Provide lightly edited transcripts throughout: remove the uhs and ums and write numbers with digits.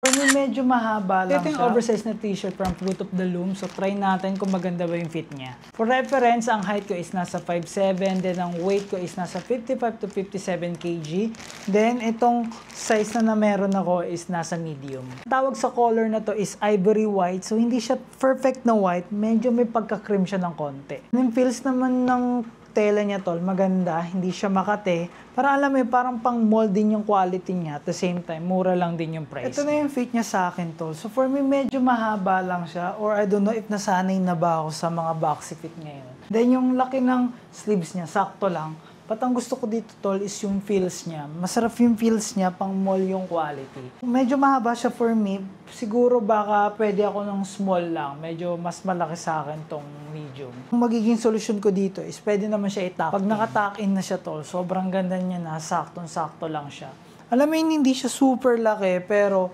For me, medyo mahaba lang Ito yung siya. oversized na t-shirt from Fruit of the Loom. So, try natin kung maganda ba yung fit niya. For reference, ang height ko is nasa 5'7", then ang weight ko is nasa 55 to 57 kg. Then, itong size na meron ako is nasa medium. Tawag sa color na to is ivory white. So, hindi siya perfect na white. Medyo may pagka-cream siya ng konti. Yung feels naman ng tela niya tol, maganda, hindi siya makate. Para alam mo, parang pang mold din yung quality niya. At the same time, mura lang din yung price. Ito na yung fit niya sa akin tol. So for me, medyo mahaba lang siya. Or I don't know if nasanay na ba ako sa mga boxy fit ngayon. Then yung laki ng sleeves niya, sakto lang. But ang gusto ko dito tol is yung feels niya. Masarap yung feels niya, pang mall yung quality. Medyo mahaba siya for me. Siguro baka pwede ako ng small lang. Medyo mas malaki sa akin tong medium. Ang magiging solusyon ko dito is pwede naman siya i-tuck. Pag naka-tuck in na siya tol, sobrang ganda niya na, saktong-sakto lang siya. Alam mo yun, hindi siya super laki pero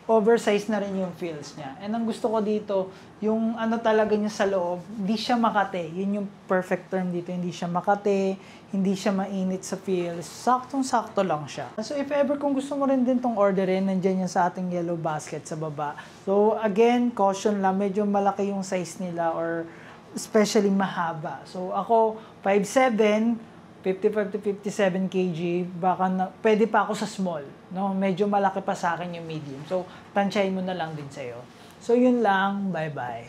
oversized na rin yung feels niya. And ang gusto ko dito, yung ano talaga niya sa loob, hindi siya makate. Yun yung perfect term dito. Hindi siya makate, hindi siya mainit sa feels. Saktong-sakto lang siya. So if ever kung gusto mo rin din tong orderin, nandiyan yan sa ating yellow basket sa baba. So again, caution lang, medyo malaki yung size nila or especially mahaba. So ako, 5'7", 55 to 57 kg, baka pwede pa ako sa small. No? Medyo malaki pa sa akin yung medium. So, tansyahin mo na lang din sa'yo. So, yun lang. Bye-bye.